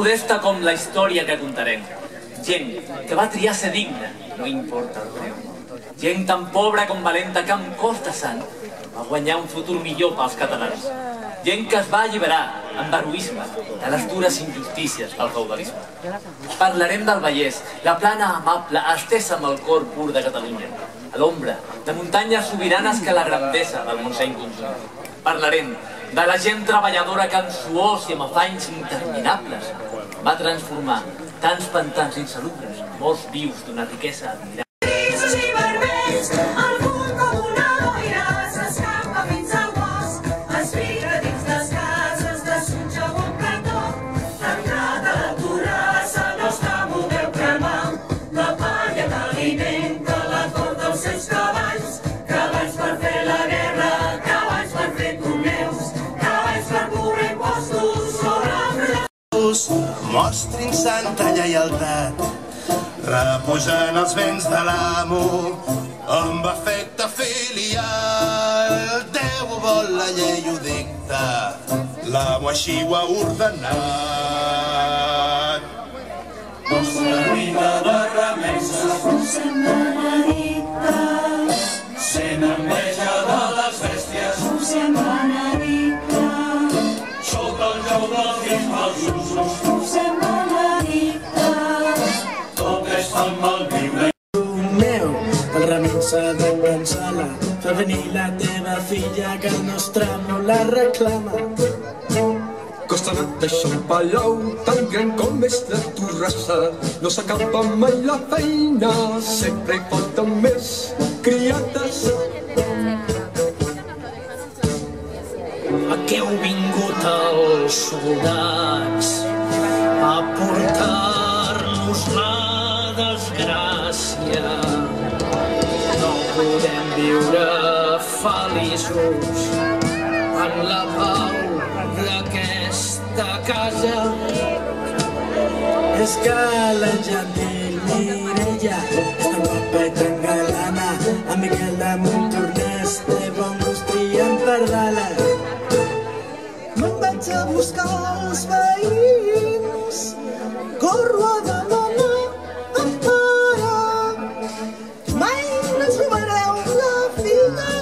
modesta com la història que contarem. Gent que va triar ser digna, no importa el preu. Gent tan pobra com valenta que amb cos de sang va guanyar un futur millor pels catalans. Gent que es va alliberar amb heroisme de les dures injustícies del feudalisme. Parlarem del Vallès, la plana amable estesa amb el cor pur de Catalunya, a l'ombra de muntanyes sobiranes que la grandesa del Montseny conjunt. Parlarem de la gent treballadora que amb suors i amb afanys interminables va transformar tants pantans insalubres, molts vius d'una riquesa admirable. Mostrin santa lleialtat, reposant els béns de l'amo amb afecte filial. Déu ho vol, la llei ho dicta, l'amo així ho ha ordenat. Vostra vida de remenses us hem benedicta, sent enveja de les bèsties us hem benedicta, sota el jou dels fills mals usos us hem benedicta, tot és tan malviure. Meu, el remei s'ha d'enganxar-la, fa venir la teva filla que el nostre amo la reclama. Costa de deixar un palau tan gran com és la torrassa, no s'acaba mai la feina, sempre hi falten més criades. Aquí heu vingut els soldats a portar-nos la desgràcia. No podem viure feliços en la pau d'aquesta casa. És que la gentil Mireia és tan guapa i tan galana, a Miquel de Montornès té bon gust triant pardales. Me'n vaig a buscar els veïns, corro a demanar empara. Mai no ens robareu la filla,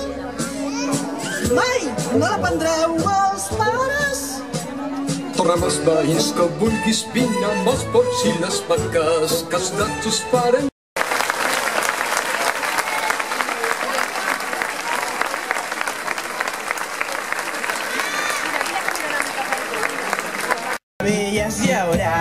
mai no la prendreu als pares. Torna amb els veïns que vulguis, vine amb els porcs i les vaques, que els nats us farem. Hi haurà,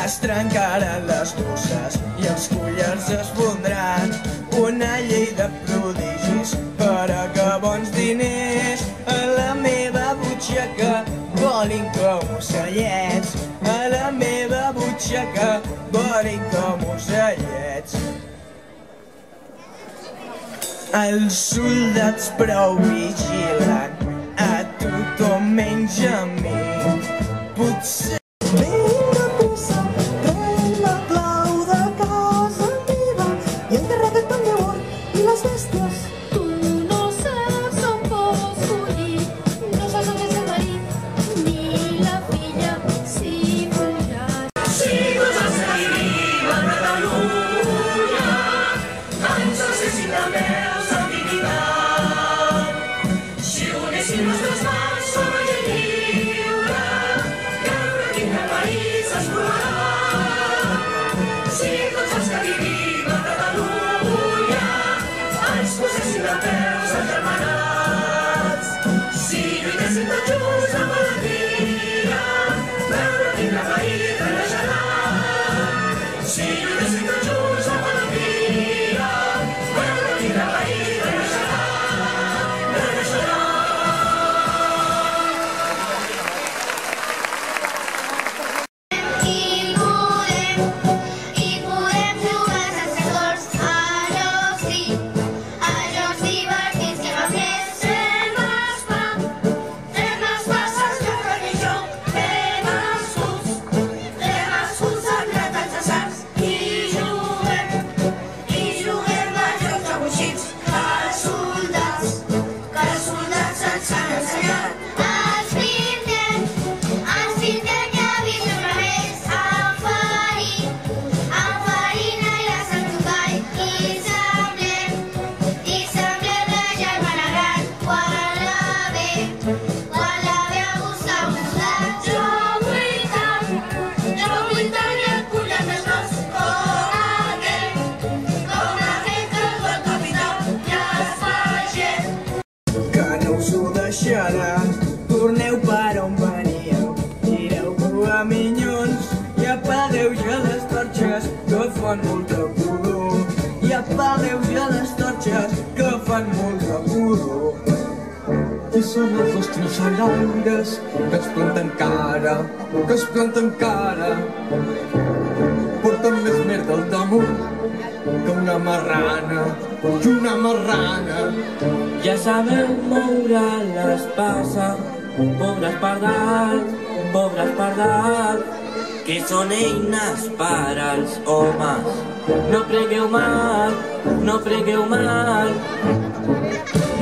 es trencaran les bosses i els collars es fondran. Una llei de prodigis per a que bons diners a la meva butxaca volin com ocellets. A la meva butxaca volin com ocellets. Els soldats prou vigilant a tothom menys a mi. Potser vinga, pressa, pren la clau de casa meva i encarrega't amb Déu i les bèsties. Tu no saps on pots collir, no saps on és el marit ni la filla, si veuràs. Si tots els que vivim a Catalunya ens alcessin de peus amb dignitat, si unessin nostres mans sobre la llei lliure, si tots els que vivim a Catalunya ens posessin de peus agermanats, si lluitessin tots junts amb alegria, veure quin país renaixerà. Si lluitessin tots junts amb alegria, veure quin país renaixerà. I podem jugar baixaran. Torneu per on veníeu, gireu a minyons i apagueu ja les torxes que fan molta pudor. I apagueu ja les torxes que fan molta pudor. I són els nostres alaires que es planten cara, que es planten cara. Porten més merda al damunt que una marrana, que una marrana. Ja sabeu moure l'espasa, pobres pardals, que són eines per als homes. No pregueu mal, no pregueu mal.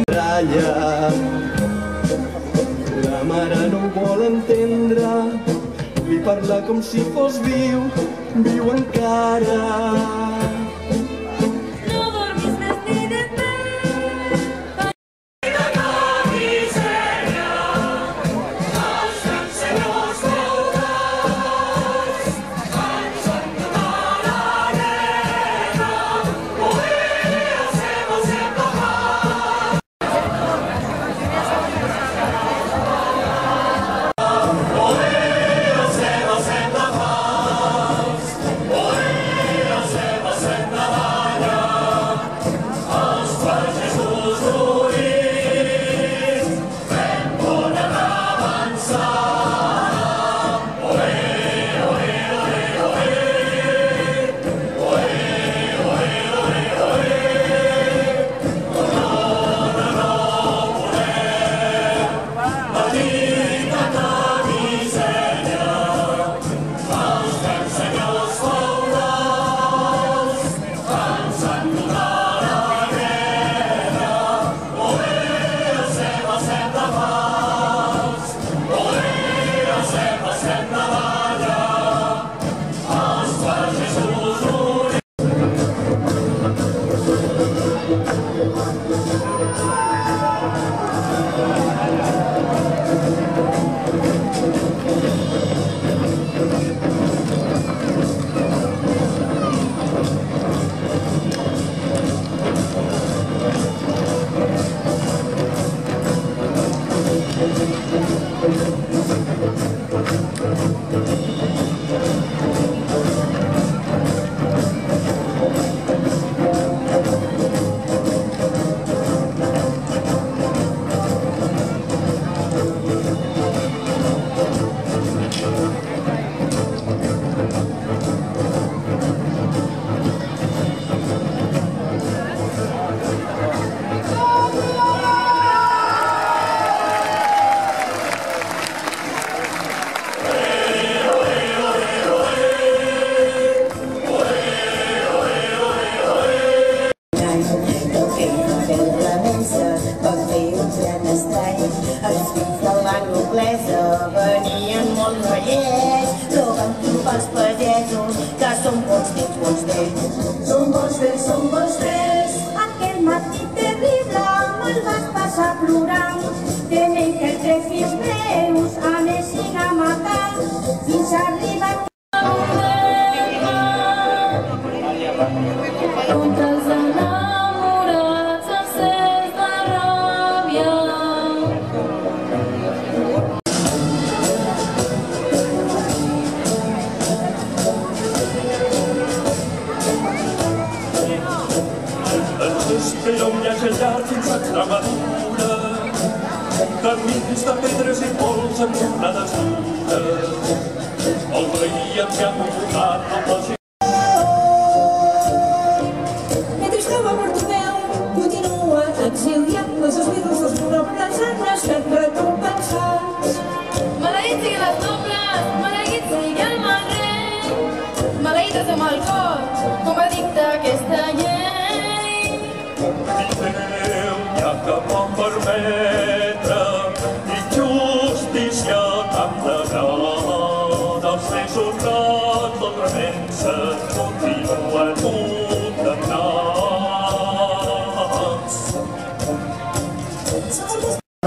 Tralla, la mare no ho vol entendre, li parla com si fos viu, viu encara. Però un viatge llarg fins a Extremadura, camins de pedres i pols amb jornades dures. El rei ens ha convocat amb la gent. Mentrestant el Bartomeu continua exiliat, les esbirres dels monobles han estat recompensats. Maleïts siguin les nobles, maleït sigui el mal rei, maleïdes amb el cor, com va dictar aquesta llei. Déu n'hi ha que pot permetre injustícia tan de gran. Els més honrats del remensa continuen condemnats.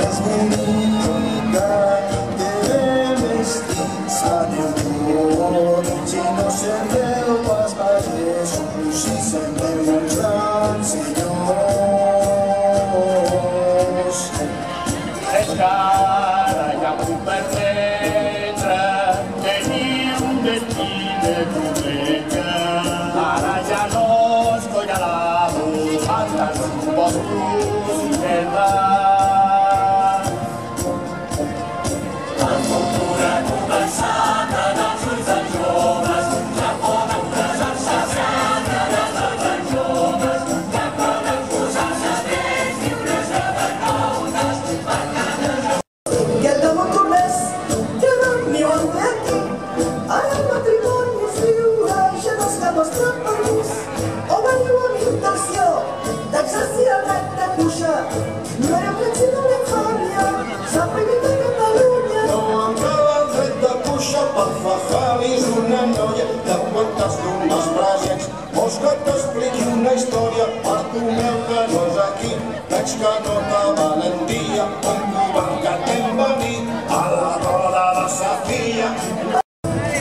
És bonica, té més dins a Déu. Si no serveu pas pagesos, si serveu els grans senyors. destí de diumenge. Ara ja no es colla l'amo, andes boscos i terra. El cultura compensada dels ulls dels joves, ja poden posar-se santa dels ulls dels joves, ja poden posar-se drets lliures de vergonyes per cada jove. Que el damunt tornés, que no n'hi ho han fet aquí. Ara el matrimoni és lliure, ja no és cap nostre país. O veniu amb intenció d'exercir el dret de cuixa. No era un dret sinó una infàmia, s'ha prohibit a Catalunya. No em cal el dret de cuixa per fajalis una noia de quantes d'unes brasets. Vols que t'expliqui una història per tu meu que no és aquí. Veig que no t'ha valentia, un covard que t'hem venit a la roda de Safia.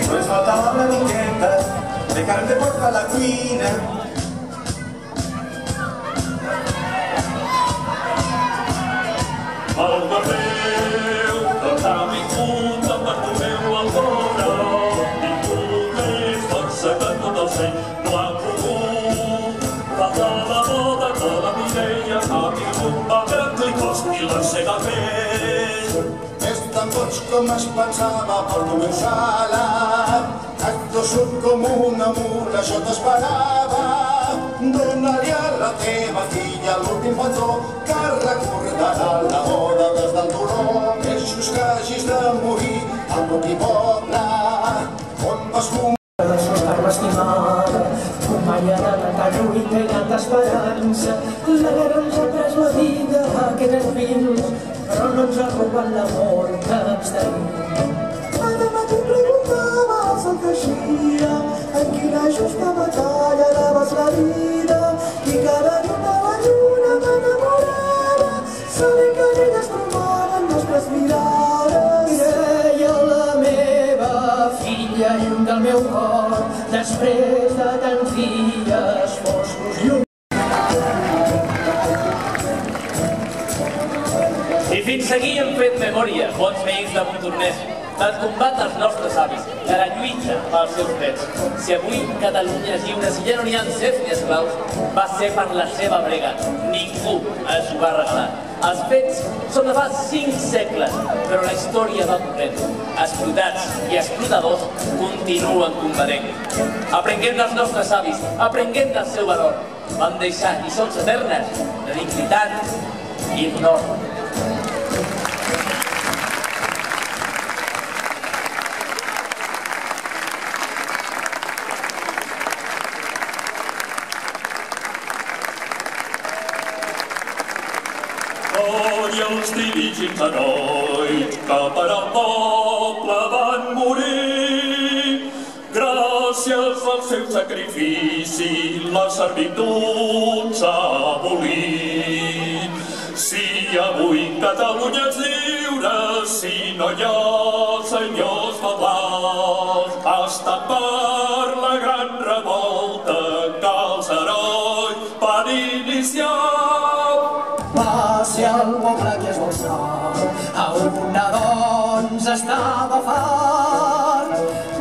Pues faltava una miqueta de carn de porc a la cuina. El Barreu del camp i punt amb Bartomeu al vora. Ningú més força que tot el seny no ha pogut. Falta la boda de la Mireia, ha vingut malgrat li costi la seva pell. És tan boig com es pensava per tu meu salat. Acto surt com una mula, això t'esperava. Dóna-li a la teva filla l'últim patró que recordarà la boda des del dolor. És just que hagis de morir al poc i poble on vas combatre. Estava estimada, com mai ha de tanta lluita i tanta esperança. La guerra ens ha pres la vida, aquests virus, però no ens ha robat l'amor que ens tenim. Cada matí preguntaves el que eixia, en quina justa batalla daves la vida. I cada llum de la lluna m'enamorava, sabent que en ella es trobaven nostres mirades. Mireia, la meva filla, llum del meu cor, després de tants dies foscos llum. I fins aquí hem fet memòria, bons veïns de Montornès, del combat dels nostres avis, de la lluita pels seus drets. Si avui Catalunya és lliure, si ja no n'hi ha serfs ni esclaus, va ser per la seva brega. Ningú els ho va regalar. Els fets són de fa 5 segles, però la història va corrent. Explotats i explotadors continuen combatent. Aprenguem dels nostres avis, aprenguem del seu valor. Van deixar lliçons eternes de dignitat i honor. I els dirigits herois que per al poble van morir. Gràcies al seu sacrifici la servitud s'ha abolit. Si avui Catalunya és lliure, si no hi ha senyors feudals, ha estat per la gran revolta que els herois van iniciar. Si el poble que es vol sal, a una doncs estava fart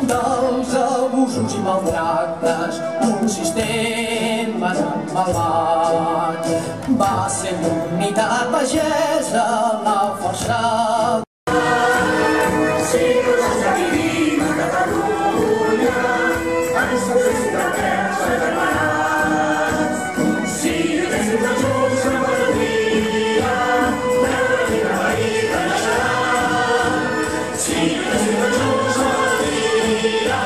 dels abusos i maltractes, un sistema malvat. Va ser l'unitat pagesa la força. Si nosaltres vivim a Catalunya, ens succeïm de terres agermanats. Si desig de junts una melodia, veure quina veïna naixerà. Si desig de junts una melodia,